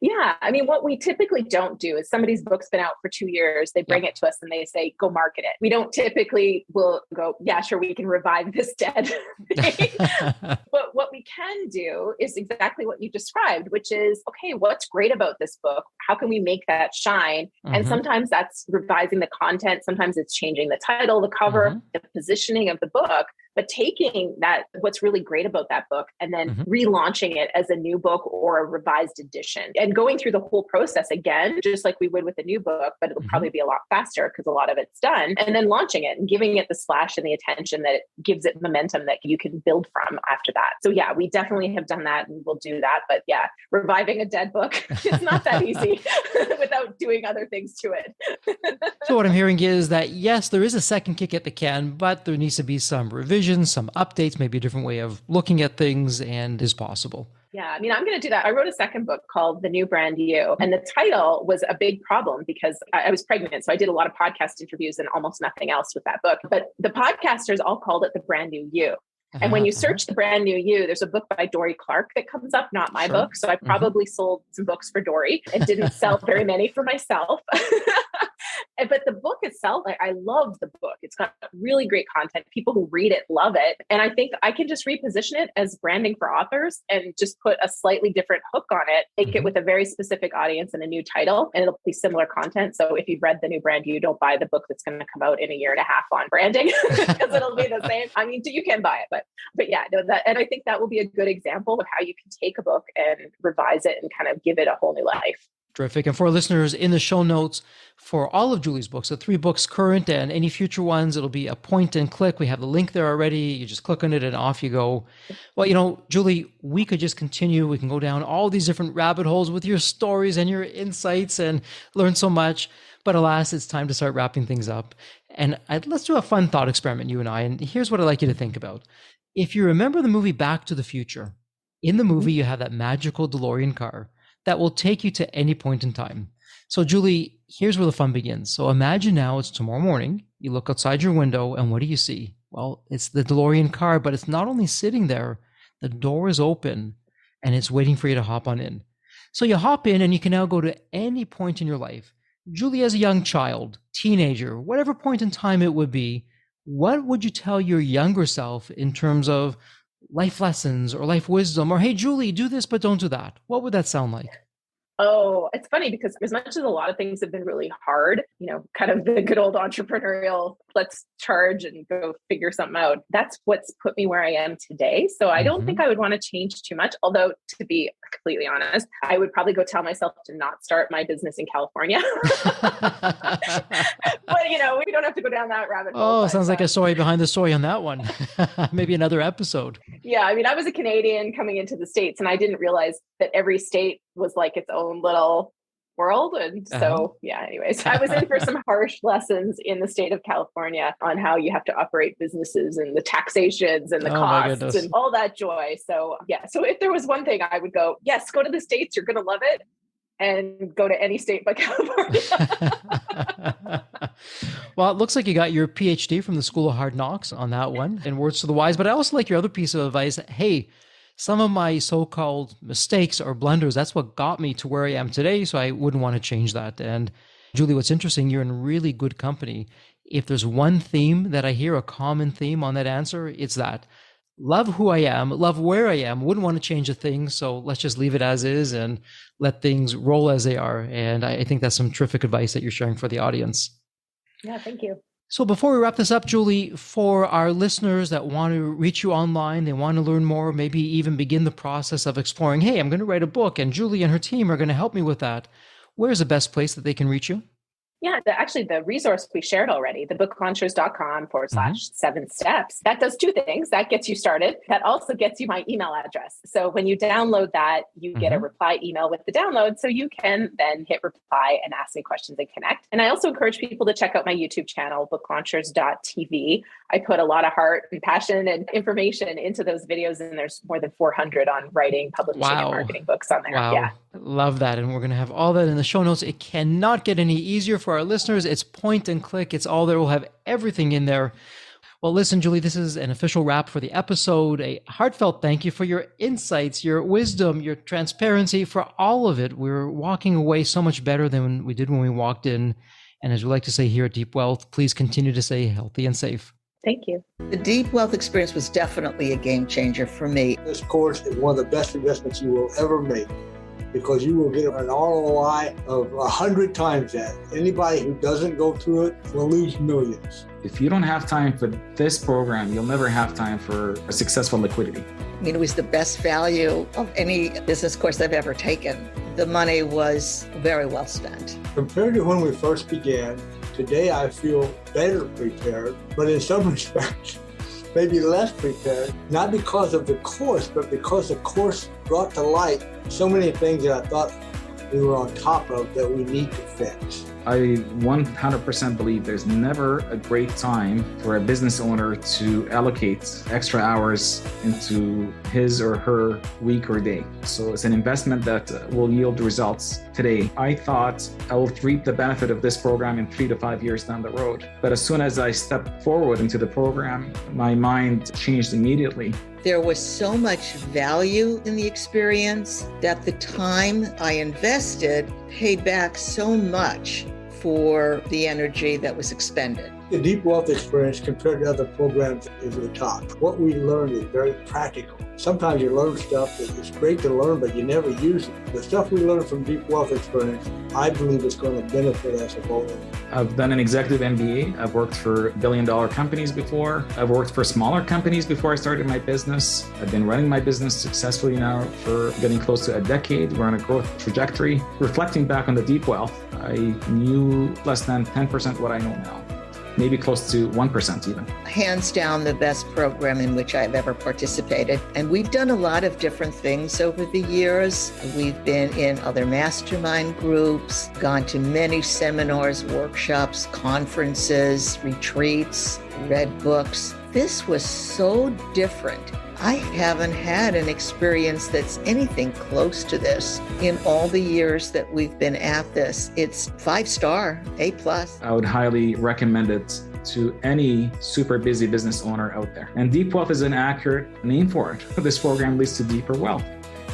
Yeah. I mean, what we typically don't do is somebody's book's been out for 2 years. They bring it to us and they say, go market it. We don't typically will go, yeah, sure, we can revive this dead thing. But what we can do is exactly what you described, which is, okay, what's great about this book? How can we make that shine? And sometimes that's revising the content. Sometimes it's changing the title, the cover, the positioning of the book. But taking that, what's really great about that book, and then relaunching it as a new book or a revised edition, and going through the whole process again, just like we would with a new book, but it'll probably be a lot faster because a lot of it's done, and then launching it and giving it the splash and the attention that it gives it momentum that you can build from after that. So yeah, we definitely have done that and we'll do that. But yeah, reviving a dead book, it's not that easy without doing other things to it. So what I'm hearing is that, yes, there is a second kick at the can, but there needs to be some revision, some updates, maybe a different way of looking at things, and is possible. Yeah, I mean, I'm going to do that. I wrote a second book called The New Brand You, and the title was a big problem because I was pregnant. So I did a lot of podcast interviews and almost nothing else with that book. But the podcasters all called it The Brand New You. And when you search The Brand New You, there's a book by Dory Clark that comes up, not my book. So I probably sold some books for Dory and didn't sell very many for myself. But the book itself, I love the book. It's got really great content. People who read it love it. And I think I can just reposition it as branding for authors and just put a slightly different hook on it, make it with a very specific audience and a new title, and it'll be similar content. So if you've read The New Brand You, don't buy the book that's going to come out in a year and a half on branding because it'll be the same. I mean, you can buy it, but yeah, no, and I think that will be a good example of how you can take a book and revise it and kind of give it a whole new life. Terrific. And for our listeners, in the show notes for all of Julie's books, the 3 books current and any future ones, it'll be a point and click. We have the link there already. You just click on it and off you go. Well, you know, Julie, we could just continue. We can go down all these different rabbit holes with your stories and your insights and learn so much. But alas, it's time to start wrapping things up. And let's do a fun thought experiment, you and I. And here's what I'd like you to think about. If you remember the movie Back to the Future, in the movie, you have that magical DeLorean car that will take you to any point in time. So Julie, here's where the fun begins. So imagine now it's tomorrow morning. You look outside your window and what do you see? Well, it's the DeLorean car, but it's not only sitting there, the door is open and it's waiting for you to hop on in. So you hop in and you can now go to any point in your life. Julie, as a young child, teenager, whatever point in time it would be, what would you tell your younger self in terms of life lessons or life wisdom, or, hey, Julie, do this, but don't do that? What would that sound like? Oh, it's funny because as much as a lot of things have been really hard, kind of the good old entrepreneurial, let's charge and go figure something out. That's what's put me where I am today. So I don't think I would want to change too much. Although, to be completely honest, I would probably go tell myself to not start my business in California. But, we don't have to go down that rabbit hole. Oh, sounds like a story behind the story on that one. Maybe another episode. Yeah. I mean, I was a Canadian coming into the States, and I didn't realize that every state was like its own little world. And so, anyways, I was in for some harsh lessons in the state of California on how you have to operate businesses and the taxations and the costs and all that joy. So, so if there was one thing I would go, yes, go to the States, you're going to love it. And go to any state but California. Well, it looks like you got your PhD from the School of Hard Knocks on that one, and words to the wise. But I also like your other piece of advice. Hey, some of my so-called mistakes or blunders, that's what got me to where I am today. So I wouldn't want to change that. And Julie, what's interesting, you're in really good company. If there's one theme that I hear, a common theme on that answer, it's that. Love who I am, love where I am, wouldn't want to change a thing. So let's just leave it as is and let things roll as they are. And I think that's some terrific advice that you're sharing for the audience. Yeah, thank you. So before we wrap this up, Julie, for our listeners that want to reach you online, they want to learn more, maybe even begin the process of exploring, hey, I'm going to write a book and Julie and her team are going to help me with that. Where's the best place that they can reach you? Yeah, the resource we shared already, thebooklaunchers.com/7 steps. That does two things. That gets you started. That also gets you my email address. So when you download that, you get a reply email with the download. So you can then hit reply and ask me questions and connect. And I also encourage people to check out my YouTube channel, booklaunchers.tv. I put a lot of heart and passion and information into those videos. And there's more than 400 on writing, publishing, and marketing books on there. Wow. Yeah. Love that. And we're going to have all that in the show notes. It cannot get any easier for our listeners. It's point and click. It's all there. We'll have everything in there. Well, listen, Julie, this is an official wrap for the episode. A heartfelt thank you for your insights, your wisdom, your transparency, for all of it. We're walking away so much better than we did when we walked in. And as we like to say here at Deep Wealth, please continue to stay healthy and safe. Thank you. The Deep Wealth experience was definitely a game changer for me. This course is one of the best investments you will ever make, because you will get an ROI of 100 times that. Anybody who doesn't go through it will lose millions. If you don't have time for this program, you'll never have time for a successful liquidity. I mean, it was the best value of any business course I've ever taken. The money was very well spent. Compared to when we first began, today I feel better prepared, but in some respects, maybe less prepared, not because of the course, but because the course brought to light so many things that I thought we were on top of that we need to fix. I 100% believe there's never a great time for a business owner to allocate extra hours into his or her week or day. So it's an investment that will yield results today. I thought I will reap the benefit of this program in 3 to 5 years down the road. But as soon as I stepped forward into the program, my mind changed immediately. There was so much value in the experience that the time I invested paid back so much for the energy that was expended. The Deep Wealth experience compared to other programs is the top. What we learned is very practical. Sometimes you learn stuff that is great to learn, but you never use it. The stuff we learned from Deep Wealth experience, I believe is going to benefit us both. I've done an executive MBA. I've worked for billion-dollar companies before. I've worked for smaller companies before I started my business. I've been running my business successfully now for getting close to a decade. We're on a growth trajectory. Reflecting back on the Deep Wealth, I knew less than 10% what I know now. Maybe close to 1% even. Hands down the best program in which I've ever participated. And we've done a lot of different things over the years. We've been in other mastermind groups, gone to many seminars, workshops, conferences, retreats, read books. This was so different. I haven't had an experience that's anything close to this in all the years that we've been at this. It's 5-star, A+. I would highly recommend it to any super busy business owner out there. And Deep Wealth is an accurate name for it. This program leads to deeper wealth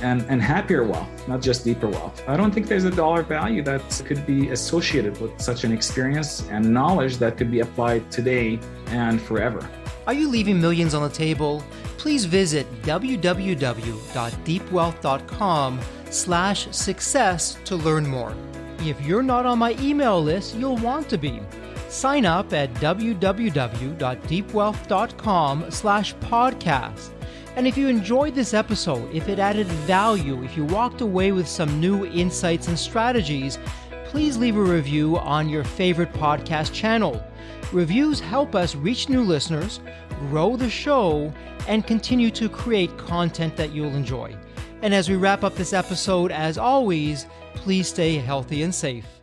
and happier wealth, not just deeper wealth. I don't think there's a dollar value that could be associated with such an experience and knowledge that could be applied today and forever. Are you leaving millions on the table? Please visit www.deepwealth.com deepen.com/success to learn more. If you're not on my email list, you'll want to be. Sign up at www.deepwealth.com/podcast. And if you enjoyed this episode, if it added value, if you walked away with some new insights and strategies, please leave a review on your favorite podcast channel. Reviews help us reach new listeners, grow the show, and continue to create content that you'll enjoy. And as we wrap up this episode, as always, please stay healthy and safe.